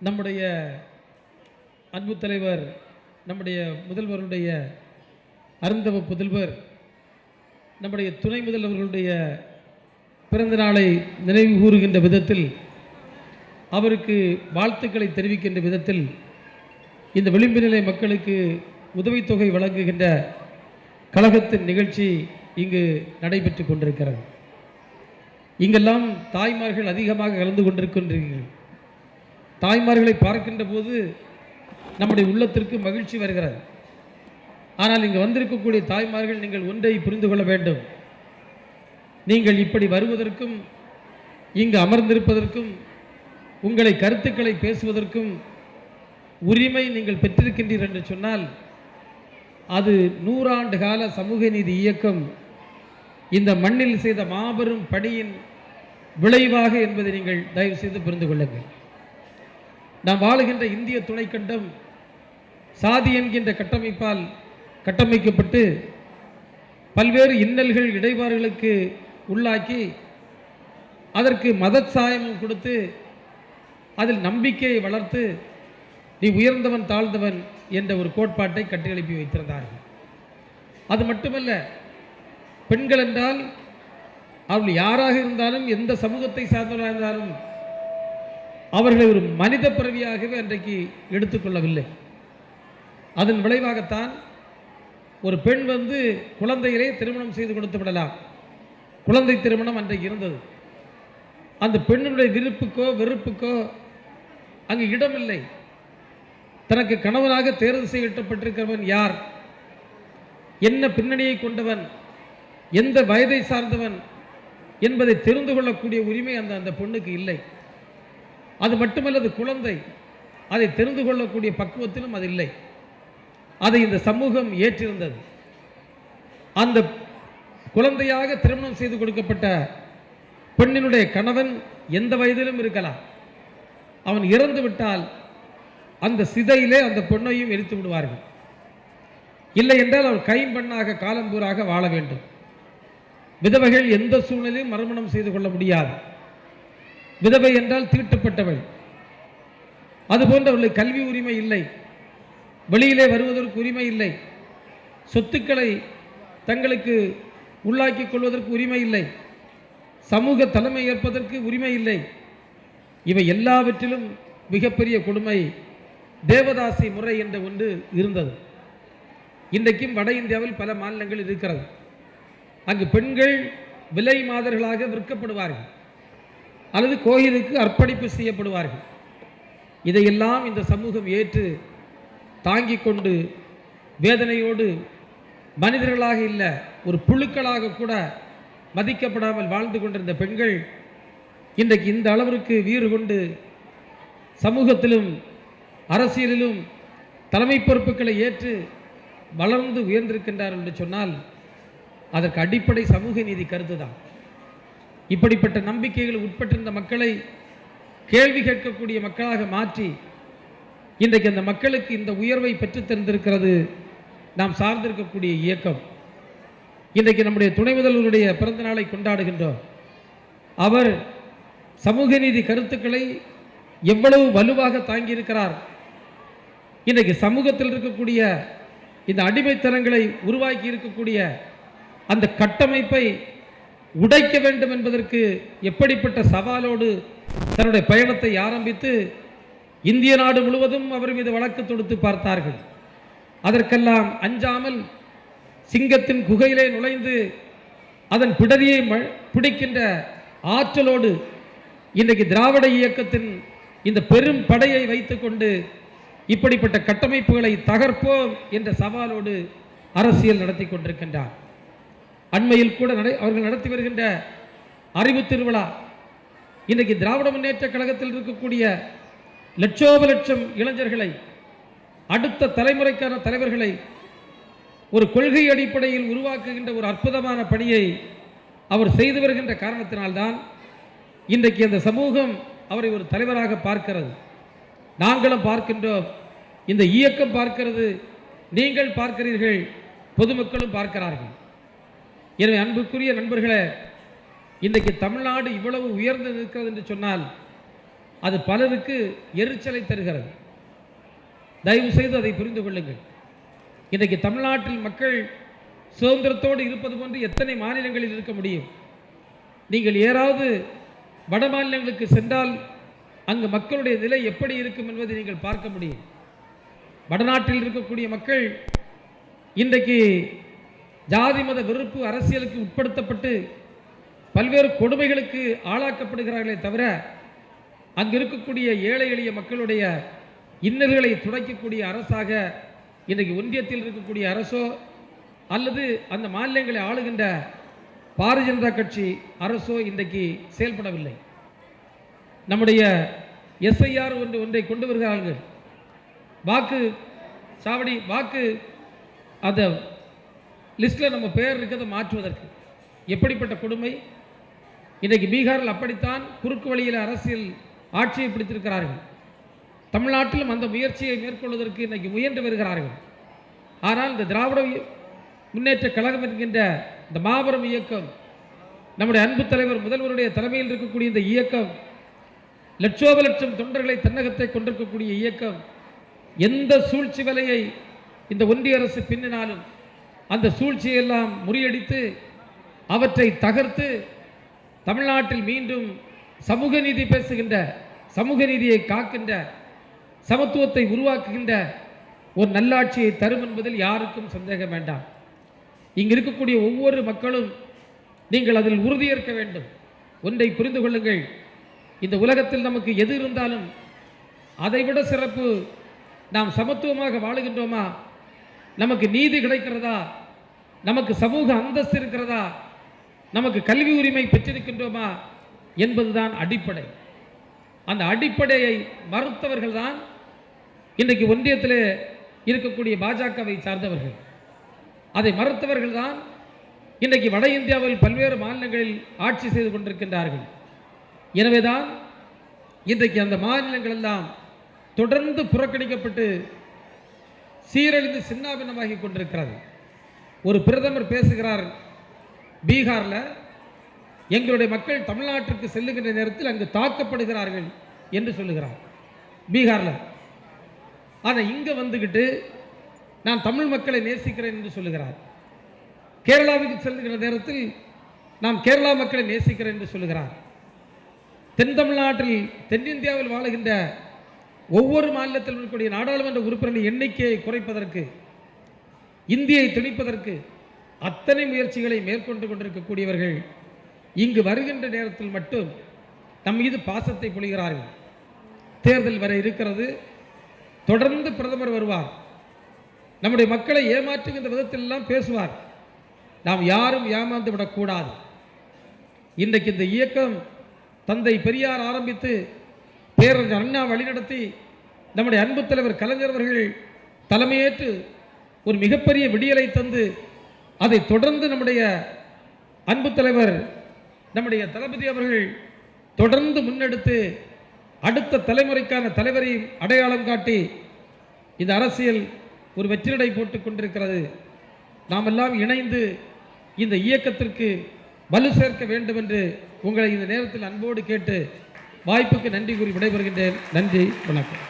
நம்முடைய அன்பு தலைவர், நம்முடைய முதல்வருடைய அருந்தவ புதல்வர், நம்முடைய துணை முதல்வர்களுடைய பிறந்த நாளை நினைவு கூறுகின்ற விதத்தில், அவருக்கு வாழ்த்துக்களை தெரிவிக்கின்ற விதத்தில் இந்த விளிம்பு நிலை மக்களுக்கு உதவித்தொகை வழங்குகின்ற கழகத்தின் நிகழ்ச்சி இங்கு நடைபெற்று கொண்டிருக்கிறது. இங்கெல்லாம் தாய்மார்கள் அதிகமாக கலந்து கொண்டிருக்கின்றீர்கள். தாய்மார்களை பார்க்கின்ற போது நம்முடைய உள்ளத்திற்கு மகிழ்ச்சி வருகிறது. ஆனால் இங்கு வந்திருக்கக்கூடிய தாய்மார்கள், நீங்கள் ஒன்றை புரிந்து கொள்ள வேண்டும். நீங்கள் இப்படி வருவதற்கும், இங்கு அமர்ந்திருப்பதற்கும், உங்களை கருத்துக்களை பேசுவதற்கும் உரிமை நீங்கள் பெற்றிருக்கின்றீர்கள் என்று சொன்னால், அது 100 ஆண்டு கால சமூக நீதி இயக்கம் இந்த மண்ணில் செய்த மாபெரும் பணியின் விளைவாக என்பதை நீங்கள் தயவு செய்து புரிந்து கொள்ளுங்கள். நாம் வாழுகின்ற இந்திய துணைக்கண்டம் சாதி என்கின்ற கட்டமைப்பால் கட்டமைக்கப்பட்டு பல்வேறு இன்னல்கள் இடைபாடுகளுக்கு உள்ளாக்கி, அதற்கு மதச்சாயமும் கொடுத்து, அதில் நம்பிக்கையை வளர்த்து, நீ உயர்ந்தவன் தாழ்ந்தவன் என்ற ஒரு கோட்பாட்டை கட்டியெழுப்பி வைத்திருந்தார்கள். அது மட்டுமல்ல, பெண்கள் என்றால் அவர்கள் யாராக இருந்தாலும், எந்த சமூகத்தை சார்ந்தவராக இருந்தாலும், அவர்களை ஒரு மனித பிறவியாகவே அன்றைக்கு எடுத்துக்கொள்ளவில்லை. அதன் விளைவாகத்தான் ஒரு பெண் குழந்தைகளே திருமணம் செய்து கொடுத்து விடலாம். குழந்தை திருமணம் அன்றைக்கு இருந்தது. அந்த பெண்ணுடைய விருப்புக்கோ வெறுப்புக்கோ அங்கு இடமில்லை. தனக்கு கணவனாக தேர்வு செய்யப்பட்டிருக்கிறவன் யார், என்ன பின்னணியை கொண்டவன், எந்த வயதை சார்ந்தவன் என்பதை தெரிந்து கொள்ளக்கூடிய உரிமை அந்த பெண்ணுக்கு இல்லை. அது மட்டுமல்ல, அது குழந்தை, அதை தெரிந்து கொள்ளக்கூடிய பக்குவத்திலும் அது இல்லை. அதை இந்த சமூகம் ஏற்றிருந்தது. அந்த குழந்தையாக திருமணம் செய்து கொடுக்கப்பட்ட பெண்ணினுடைய கணவன் எந்த வயதிலும் இருக்கலாம். அவன் இறந்து விட்டால் அந்த சிதையிலே அந்த பெண்ணையும் எரித்து விடுவார்கள். இல்லை என்றால் அவள் கைம்பெண்ணாக காலம்பூராக வாழ வேண்டும். விதவைகள் எந்த சூழ்நிலையும் மறுமணம் செய்து கொள்ள முடியாது. விதவை என்றால் தீட்டப்பட்டவள். அதுபோன்று அவர்களுக்கு கல்வி உரிமை இல்லை, வெளியிலே வருவதற்கு உரிமை இல்லை, சொத்துக்களை தங்களுக்கு உள்ளாக்கிக் கொள்வதற்கு உரிமை இல்லை, சமூக தலைமை ஏற்பதற்கு உரிமை இல்லை. இவை எல்லாவற்றிலும் மிகப்பெரிய கொடுமை தேவதாசி முறை என்ற ஒன்று இருந்தது. இன்றைக்கும் வட இந்தியாவில் பல மாநிலங்கள் இருக்கிறது. அங்கு பெண்கள் விலை மாதர்களாக விற்கப்படுவார்கள் அல்லது கோயிலுக்கு அர்ப்பணிப்பு செய்யப்படுவார்கள். இதையெல்லாம் இந்த சமூகம் ஏற்று தாங்கிக் கொண்டு வேதனையோடு மனிதர்களாக இல்லை, ஒரு புழுக்களாக கூட மதிக்கப்படாமல் வாழ்ந்து கொண்டிருந்த பெண்கள் இன்றைக்கு இந்த அளவிற்கு வீறு கொண்டு சமூகத்திலும் அரசியலிலும் தலைமை பொறுப்புகளை ஏற்று வளர்ந்து உயர்ந்திருக்கின்றார்கள் என்று சொன்னால், அதற்கு அடிப்படை சமூக நீதி கருத்து தான். இப்படிப்பட்ட நம்பிக்கைகள் உட்பட்டிருந்த மக்களை கேள்வி கேட்கக்கூடிய மக்களாக மாற்றி இன்றைக்கு அந்த மக்களுக்கு இந்த உயர்வை பெற்றுத் தந்திருக்கிறது நாம் சார்ந்திருக்கக்கூடிய இயக்கம். இன்றைக்கு நம்முடைய துணை முதல்வருடைய பிறந்த நாளை கொண்டாடுகின்றோம். அவர் சமூக நீதி கருத்துக்களை எவ்வளவு வலுவாக தாங்கியிருக்கிறார். இன்றைக்கு சமூகத்தில் இருக்கக்கூடிய இந்த அடிமைத்தனங்களை உருவாக்கி இருக்கக்கூடிய அந்த கட்டமைப்பை உடைக்க வேண்டும் என்பதற்கு எப்படிப்பட்ட சவாலோடு தன்னுடைய பயணத்தை ஆரம்பித்து இந்திய நாடு முழுவதும் அவர் மீது வழக்கு தொடுத்து பார்த்தார்கள். அதற்கெல்லாம் அஞ்சாமல் சிங்கத்தின் குகையிலே நுழைந்து அதன் பிடரியை பிடிக்கின்ற ஆற்றலோடு இன்றைக்கு திராவிட இயக்கத்தின் இந்த பெரும் படையை வைத்துக்கொண்டு இப்படிப்பட்ட கட்டமைப்புகளை தகர்ப்போம் என்ற சவாலோடு அரசியல் நடத்தி கொண்டிருக்கின்றார். அண்மையில் கூட அவர்கள் நடத்தி வருகின்ற அறிவு திருவிழா இன்றைக்கு திராவிட முன்னேற்ற கழகத்தில் இருக்கக்கூடிய லட்சோப லட்சம் இளைஞர்களை, அடுத்த தலைமுறைக்கான தலைவர்களை ஒரு கொள்கை அடிப்படையில் உருவாக்குகின்ற ஒரு அற்புதமான பணியை அவர் செய்து வருகின்ற காரணத்தினால்தான் இன்றைக்கு அந்த சமூகம் அவரை ஒரு தலைவராக பார்க்கிறது. நாங்களும் பார்க்கின்றோம், இந்த இயக்கம் பார்க்கிறது, நீங்கள் பார்க்கிறீர்கள், பொதுமக்களும் பார்க்கிறார்கள். எனவே அன்புக்குரிய நண்பர்களே, இன்றைக்கு தமிழ்நாடு இவ்வளவு உயர்ந்து நிற்கிறது என்று சொன்னால் அது பலருக்கு எரிச்சலை தருகிறது. தயவு செய்து அதை புரிந்து கொள்ளுங்கள். இன்றைக்கு தமிழ்நாட்டில் மக்கள் சுதந்திரத்தோடு இருப்பது போன்று எத்தனை மாநிலங்களில் இருக்க முடியும்? நீங்கள் ஏதாவது வட மாநிலங்களுக்கு சென்றால் அங்கு மக்களுடைய நிலை எப்படி இருக்கும் என்பதை நீங்கள் பார்க்க முடியும். வடநாட்டில் இருக்கக்கூடிய மக்கள் இன்றைக்கு ஜாதி மத வெறுப்பு அரசியலுக்கு உட்படுத்தப்பட்டு பல்வேறு கொடுமைகளுக்கு ஆளாக்கப்படுகிறார்களே தவிர அங்கு இருக்கக்கூடிய ஏழை எளிய மக்களுடைய இன்னல்களை துடைக்கக்கூடிய அரசாக இன்றைக்கு ஒன்றியத்தில் இருக்கக்கூடிய அரசோ அல்லது அந்த மாநிலங்களை ஆளுகின்ற பாரதிய ஜனதா கட்சி அரசோ இன்றைக்கு செயல்படவில்லை. நம்முடைய எஸ்ஐஆர் ஒன்றை கொண்டு வருகிறார்கள். வாக்கு சாவடி வாக்கு அந்த லிஸ்ட்டில் நம்ம பேர் இருக்கிறத மாற்றுவதற்கு. எப்படிப்பட்ட கொடுமை! இன்றைக்கு பீகாரில் அப்படித்தான் குறுக்கு வழியில் அரசியல் ஆட்சியை பிடித்திருக்கிறார்கள். தமிழ்நாட்டிலும் அந்த முயற்சியை மேற்கொள்வதற்கு இன்றைக்கு முயன்று வருகிறார்கள். ஆனால் இந்த திராவிட முன்னேற்ற கழகம் என்கின்ற இந்த மாபெரும் இயக்கம், நம்முடைய அன்பு தலைவர் முதல்வருடைய தலைமையில் இருக்கக்கூடிய இந்த இயக்கம், லட்சோப லட்சம் தொண்டர்களை தன்னகத்தை கொண்டிருக்கக்கூடிய இயக்கம், எந்த சூழ்ச்சி வலையை இந்த ஒன்றிய அரசு பின்னினாலும் அந்த சூழ்ச்சியெல்லாம் முறியடித்து அவற்றை தகர்த்து தமிழ்நாட்டில் மீண்டும் சமூக நீதி பேசுகின்ற, சமூக நீதியை காக்கின்ற, சமத்துவத்தை உருவாக்குகின்ற ஒரு நல்லாட்சியை தரும் என்பதில் யாருக்கும் சந்தேகம் வேண்டாம். இங்கு இருக்கக்கூடிய ஒவ்வொரு மக்களும் நீங்கள் அதில் உறுதியேற்க வேண்டும். ஒன்றை புரிந்து கொள்ளுங்கள், இந்த உலகத்தில் நமக்கு எது இருந்தாலும் அதைவிட சிறப்பு நாம் சமத்துவமாக வாழுகின்றோமா, நமக்கு நீதி கிடைக்கிறதா, நமக்கு சமூக அந்தஸ்து இருக்கிறதா, நமக்கு கல்வி உரிமை பெற்றிருக்கின்றோமா என்பதுதான் அடிப்படை. அந்த அடிப்படையை மறுத்தவர்கள் தான் இன்றைக்கு ஒன்றியத்தில் இருக்கக்கூடிய பாஜகவை சார்ந்தவர்கள். அதை மறுத்தவர்கள் தான் இன்றைக்கு வட இந்தியாவில் பல்வேறு மாநிலங்களில் ஆட்சி செய்து கொண்டிருக்கின்றார்கள். எனவேதான் இன்றைக்கு அந்த மாநிலங்கள் எல்லாம் தொடர்ந்து புறக்கணிக்கப்பட்டு சீரழிந்து சின்னாபின்னமாகி கொண்டிருக்கிறது. ஒரு பிரதமர் பேசுகிறார், பீகாரில் எங்களுடைய மக்கள் தமிழ்நாட்டிற்கு செல்லுகின்ற நேரத்தில் அங்கு தாக்கப்படுகிறார்கள் என்று சொல்லுகிறார். பீகாரில். ஆனால் இங்கே வந்துக்கிட்டு நான் தமிழ் மக்களை நேசிக்கிறேன் என்று சொல்லுகிறார். கேரளாவுக்கு செல்லுகிற நேரத்தில் நாம் கேரளா மக்களை நேசிக்கிறேன் என்று சொல்லுகிறார். தென் தமிழ்நாட்டில் தென்னிந்தியாவில் வாழுகின்ற ஒவ்வொரு மாநிலத்தில் இருக்கக்கூடிய நாடாளுமன்ற உறுப்பினர்களின் எண்ணிக்கையை குறைப்பதற்கு, இந்தியை திணிப்பதற்கு அத்தனை முயற்சிகளை மேற்கொண்டு கொண்டிருக்கக்கூடியவர்கள் இங்கு வருகின்ற நேரத்தில் மட்டும் நம் மீது பாசத்தை பொழிகிறார்கள். தேர்தல் வர இருக்கிறது, தொடர்ந்து பிரதமர் வருவார், நம்முடைய மக்களை ஏமாற்றுகின்ற விதத்தில் எல்லாம் பேசுவார். நாம் யாரும் ஏமாந்து விடக்கூடாது. இன்றைக்கு இந்த இயக்கம் தந்தை பெரியார் ஆரம்பித்து பேரறிஞர் அண்ணா வழிநடத்தி நம்முடைய அன்பு தலைவர் கலைஞர் அவர்கள் தலைமையேற்று ஒரு மிகப்பெரிய விடியலை தந்து அதை தொடர்ந்து நம்முடைய அன்பு தலைவர் நம்முடைய தளபதி அவர்கள் தொடர்ந்து முன்னெடுத்து அடுத்த தலைமுறைக்கான தலைவரை அடையாளம் காட்டி இந்த அரசியல் ஒரு வெற்றிநடை போட்டுக் கொண்டிருக்கிறது. நாம் எல்லாம் இணைந்து இந்த இயக்கத்திற்கு வலு சேர்க்க வேண்டும் என்று உங்களை இந்த நேரத்தில் அன்போடு கேட்டு வாய்ப்புக்கு நன்றி கூறி விடைபெறுகின்றேன். நன்றி, வணக்கம்.